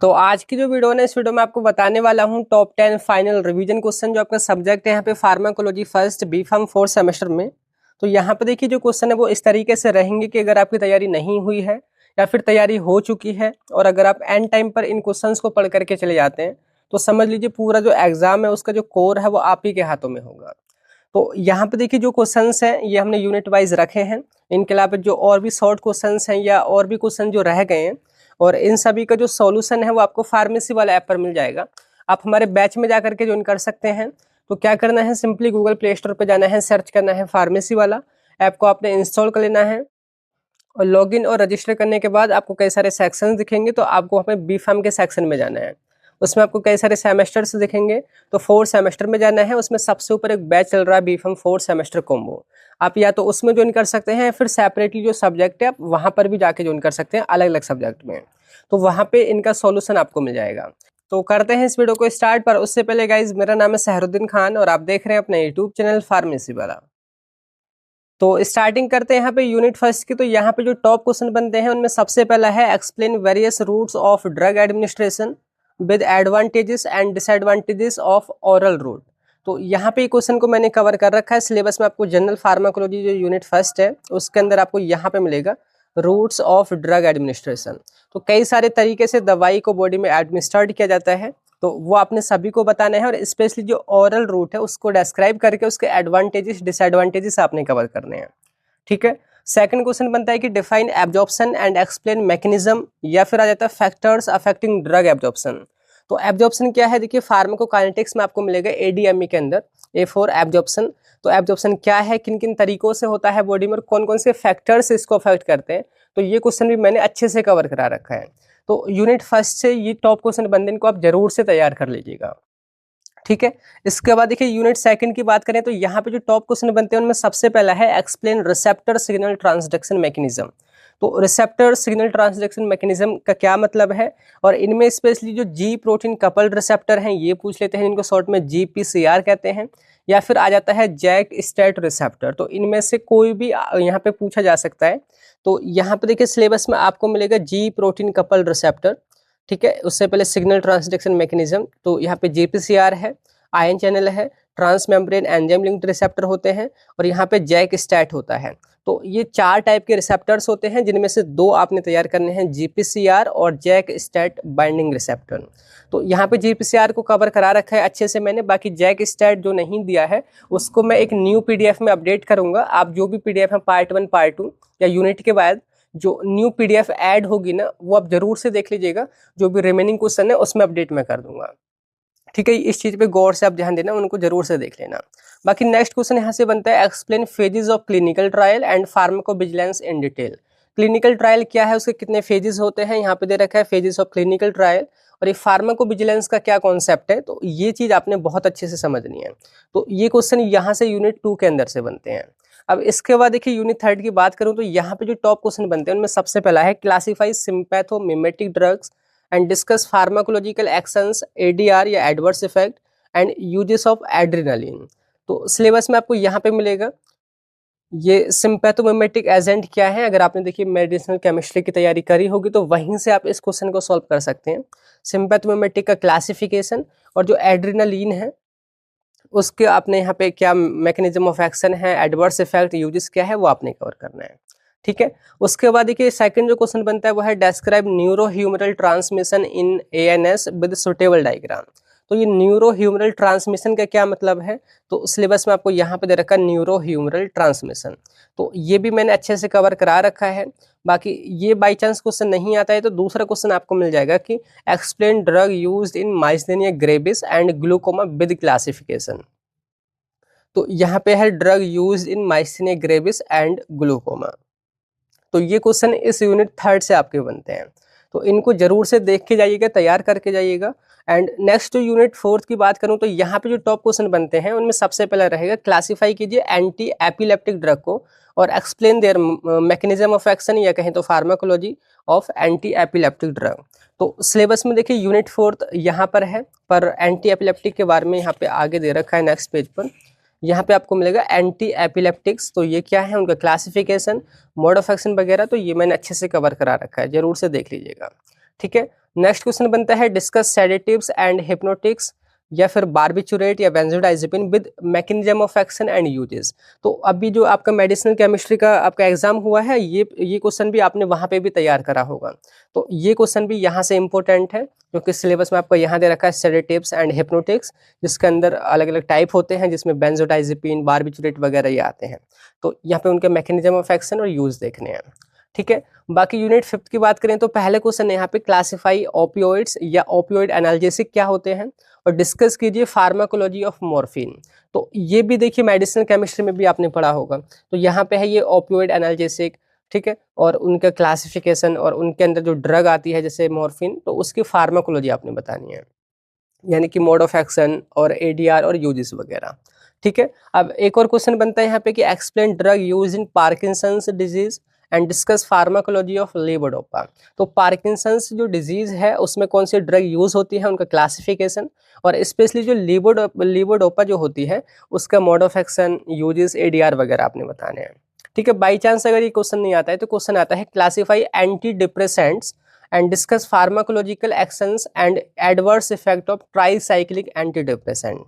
तो आज की जो वीडियो है इस वीडियो में आपको बताने वाला हूँ टॉप 10 फाइनल रिवीजन क्वेश्चन जो आपका सब्जेक्ट है यहाँ पे pharmacology first B pharm 4 semester में। तो यहाँ पे देखिए जो क्वेश्चन है वो इस तरीके से रहेंगे कि अगर आपकी तैयारी नहीं हुई है या फिर तैयारी हो चुकी है और अगर आप एंड टाइम पर इन क्वेश्चंस को पढ़ करके चले जाते हैं तो समझ लीजिए पूरा जो एग्जाम है उसका जो कोर है वो आप ही के हाथों में होगा। तो यहाँ पे देखिए जो क्वेश्चंस हैं ये हमने यूनिट वाइज रखे हैं। इनके अलावा जो और भी शॉर्ट क्वेश्चंस हैं या और भी क्वेश्चन जो रह गए हैं और इन सभी का जो सॉल्यूशन है वो आपको फार्मेसी वाला ऐप पर मिल जाएगा। आप हमारे बैच में जाकर के ज्वाइन कर सकते हैं। तो क्या करना है, सिंपली गूगल प्ले स्टोर पर जाना है, सर्च करना है फार्मेसी वाला ऐप को आपने इंस्टॉल कर लेना है और लॉगिन और रजिस्टर करने के बाद आपको कई सारे सेक्शंस दिखेंगे। तो आपको वहाँ पे बी फार्म के सेक्शन में जाना है, उसमें आपको कई सारे सेमेस्टर्स दिखेंगे। तो 4 सेमेस्टर में जाना है, उसमें सबसे ऊपर एक बैच चल रहा है बी फार्म 4 सेमेस्टर कॉम्बो। आप या तो उसमें ज्वाइन कर सकते हैं फिर सेपरेटली जो सब्जेक्ट है आप वहाँ पर भी जाके ज्वाइन कर सकते हैं अलग अलग सब्जेक्ट में। तो वहाँ पे इनका सॉल्यूशन आपको मिल जाएगा। तो करते हैं इस वीडियो को स्टार्ट। पर उससे पहले गाइज मेरा नाम है सहरुद्दीन खान और आप देख रहे हैं अपने यूट्यूब चैनल फार्मेसी वाला। तो स्टार्टिंग करते हैं यहाँ पे यूनिट फर्स्ट की। तो यहाँ पे जो टॉप क्वेश्चन बनते हैं उनमें सबसे पहला है explain various routes of drug administration with advantages and disadvantages of oral route. तो यहाँ पे क्वेश्चन को मैंने कवर कर रखा है सिलेबस में। आपको जनरल फार्माकोलॉजी जो यूनिट फर्स्ट है उसके अंदर आपको यहाँ पे मिलेगा रूट्स ऑफ ड्रग एडमिनिस्ट्रेशन। तो कई सारे तरीके से दवाई को बॉडी में एडमिनिस्ट्रेट किया जाता है, तो वो आपने सभी को बताना है और स्पेशली जो ओरल रूट है उसको डिस्क्राइब करके उसके एडवांटेजेस डिसएडवांटेजेस आपने कवर करने हैं। ठीक है। सेकंड क्वेश्चन बनता है कि define absorption and explain mechanism, या फिर आ जाता है फैक्टर्स अफेक्टिंग ड्रग एब्जॉर्प्शन। तो एब्जॉर्प्शन क्या है, देखिए फार्माकोकाइनेटिक्स में आपको मिलेगा एडीएमई के अंदर A4 एब्जॉर्प्शन। तो एब्जॉर्प्शन क्या है, किन किन तरीकों से होता है बॉडी में और कौन कौन से फैक्टर्स इसको अफेक्ट करते हैं, तो ये क्वेश्चन भी मैंने अच्छे से कवर करा रखा है। तो यूनिट फर्स्ट से ये टॉप क्वेश्चन बनने इनको आप जरूर से तैयार कर लीजिएगा। ठीक है। इसके बाद देखिए यूनिट सेकंड की बात करें तो यहाँ पे जो टॉप क्वेश्चन बनते हैं उनमें सबसे पहला है explain receptor signal transduction mechanism. तो रिसेप्टर सिग्नल ट्रांसडक्शन मैकेनिज्म का क्या मतलब है, और इनमें स्पेशली जो जी प्रोटीन कपल्ड रिसेप्टर हैं ये पूछ लेते हैं, इनको शॉर्ट में GPCR कहते हैं, या फिर आ जाता है जैक स्टैट रिसेप्टर। तो इनमें से कोई भी यहाँ पे पूछा जा सकता है। तो यहाँ पे देखिए सिलेबस में आपको मिलेगा जी प्रोटीन कपल्ड रिसेप्टर। ठीक है। उससे पहले सिग्नल ट्रांसडक्शन मैकेनिज्म, तो यहाँ पे GPCR है, आयन चैनल है, transmembrane enzyme linked receptor होते हैं और यहाँ पे जैक स्टैट होता है। तो ये 4 टाइप के रिसेप्टर्स होते हैं जिनमें से 2 आपने तैयार करने हैं, GPCR और जैक स्टैट बाइंडिंग रिसेप्टर। तो यहाँ पे GPCR को कवर करा रखा है अच्छे से मैंने, बाकी जैक स्टैट जो नहीं दिया है उसको मैं एक न्यू PDF में अपडेट करूँगा। आप जो भी PDF है पार्ट 1 पार्ट 2 या यूनिट के बाद जो न्यू PDF ऐड होगी ना वो आप जरूर से देख लीजिएगा। जो भी रिमेनिंग क्वेश्चन है उसमें अपडेट मैं कर दूंगा। ठीक है, इस चीज पे गौर से आप ध्यान देना, उनको जरूर से देख लेना। बाकी नेक्स्ट क्वेश्चन यहाँ से बनता है explain phases of clinical trial and pharmacovigilance in detail. Clinical trial क्या है, उसके कितने फेजेस होते हैं, यहाँ पे दे रखा है फेजेस ऑफ क्लिनिकल ट्रायल, और ये फार्माकोविजिलेंस का क्या कॉन्सेप्ट है, तो ये चीज आपने बहुत अच्छे से समझनी है। तो ये क्वेश्चन यहाँ से यूनिट 2 के अंदर से बनते हैं। अब इसके बाद देखिए यूनिट 3 की बात करूं तो यहाँ पे जो टॉप क्वेश्चन बनते हैं उनमें सबसे पहला है classify sympathomimetic drugs and discuss pharmacological actions ADR या adverse effect and uses of adrenaline. तो सिलेबस में आपको यहाँ पे मिलेगा ये सिंपैथोमिमेटिक एजेंट क्या है। अगर आपने देखिए मेडिसिनल केमिस्ट्री की तैयारी करी होगी तो वहीं से आप इस क्वेश्चन को सॉल्व कर सकते हैं। सिंपैथोमिमेटिक का क्लासिफिकेशन और जो एड्रेनालिन है उसके आपने यहाँ पे क्या मैकेनिज्म ऑफ एक्शन है, एडवर्स इफेक्ट, यूजेस क्या है, वो आपने कवर करना है। ठीक है। उसके बाद देखिए सेकंड जो क्वेश्चन बनता है वो है describe neuro humoral transmission in ANS with suitable diagram. तो ये न्यूरो ह्यूमरल ट्रांसमिशन का क्या मतलब है, तो सिलेबस में आपको यहाँ पे दे रखा है न्यूरो ह्यूमरल ट्रांसमिशन। तो ये भी मैंने अच्छे से कवर करा रखा है। बाकी ये बाई चांस क्वेश्चन नहीं आता है तो दूसरा क्वेश्चन आपको मिल जाएगा कि explain drug used in myasthenia gravis and glaucoma with classification. तो यहाँ पे है drug used in myasthenia gravis and glaucoma. तो ये क्वेश्चन इस यूनिट 3 से आपके बनते हैं, तो इनको जरूर से देख के जाइएगा, तैयार करके जाइएगा। एंड नेक्स्ट यूनिट 4 की बात करूं तो यहाँ पे जो टॉप क्वेश्चन बनते हैं उनमें सबसे पहला रहेगा क्लासिफाई कीजिए एंटी एपिलेप्टिक ड्रग को और explain there mechanism of action, या कहें तो pharmacology of anti epileptic drug. तो सिलेबस में देखिए यूनिट 4 यहाँ पर है, पर एंटी एपिलेप्टिक के बारे में यहाँ पे आगे दे रखा है नेक्स्ट पेज पर। यहाँ पे आपको मिलेगा एंटी एपिलेप्टिक्स, तो ये क्या है, उनका क्लासिफिकेशन, मोड ऑफ एक्शन वगैरह, तो ये मैंने अच्छे से कवर करा रखा है, जरूर से देख लीजिएगा। ठीक है। नेक्स्ट क्वेश्चन बनता है डिस्कस सेडेटिव्स एंड हिप्नोटिक्स या फिर बार्बिचुरेट या benzodiazepine with mechanism of action and uses. तो अभी जो आपका मेडिसिनल केमिस्ट्री का आपका एग्जाम हुआ है, ये क्वेश्चन भी आपने वहाँ पे भी तैयार करा होगा। तो ये क्वेश्चन भी यहाँ से इंपॉर्टेंट है, क्योंकि सिलेबस में आपको यहाँ दे रखा है सेडेटिव्स एंड हिप्नोटिक्स, जिसके अंदर अलग अलग टाइप होते हैं, जिसमें बेंजोडाइजेपिन, बार्बिचुरेट वगैरह ये आते हैं। तो यहाँ पे उनके मैकेनिज्म ऑफ एक्शन और यूज देखने हैं। ठीक है, बाकी यूनिट 5 की बात करें तो पहले क्वेश्चन यहाँ पे क्लासिफाई ओपियोइड्स या ओपियोइड एनाल्जेसिक क्या होते हैं, और डिस्कस कीजिए फार्माकोलॉजी ऑफ मॉर्फिन। तो ये भी देखिए मेडिसिनल केमिस्ट्री में भी आपने पढ़ा होगा। तो यहाँ पे है ये ओपियोइड एनाल्जेसिक, ठीक है, और उनका क्लासिफिकेशन और उनके अंदर जो ड्रग आती है जैसे मॉर्फिन, तो उसकी फार्माकोलॉजी आपने बतानी है, यानी कि मोड ऑफ एक्शन और एडीआर और यूजेस वगैरह। ठीक है, अब एक और क्वेश्चन बनता है यहाँ पे कि explain drug use in Parkinson's disease and discuss pharmacology of levodopa. तो पार्किंसंस जो डिजीज है उसमें कौन सी ड्रग यूज होती है, उनका क्लासिफिकेशन, और स्पेशली जो लेवोडोपा जो होती है उसका mode of action, uses, ADR वगैरह आपने बताने हैं। ठीक है, बाई चांस अगर ये क्वेश्चन नहीं आता है तो क्वेश्चन आता है classify anti depressants and discuss pharmacological actions and adverse effect of tricyclic anti depressant.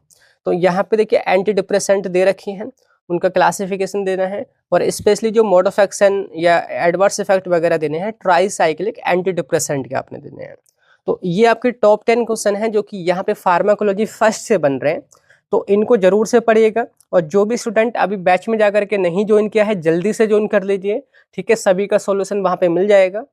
तो यहाँ पे देखिए एंटी डिप्रेसेंट दे रखी हैं, उनका क्लासिफिकेशन देना है, और स्पेशली जो मोड ऑफ एक्शन या एडवर्स इफेक्ट वगैरह देने हैं ट्राईसाइक्लिक एंटी डिप्रेसेंट के आपने देने हैं। तो ये आपके टॉप 10 क्वेश्चन हैं जो कि यहाँ पे फार्माकोलॉजी फर्स्ट से बन रहे हैं। तो इनको जरूर से पढ़िएगा, और जो भी स्टूडेंट अभी बैच में जाकर के नहीं ज्वाइन किया है जल्दी से ज्वाइन कर लीजिए। ठीक है, सभी का सॉल्यूशन वहाँ पे मिल जाएगा,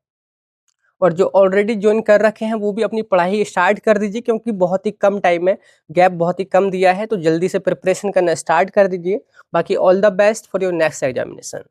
और जो ऑलरेडी ज्वाइन कर रखे हैं वो भी अपनी पढ़ाई स्टार्ट कर दीजिए, क्योंकि बहुत ही कम टाइम है, गैप बहुत ही कम दिया है, तो जल्दी से प्रिपरेशन करना स्टार्ट कर दीजिए। बाकी all the best for your next examination.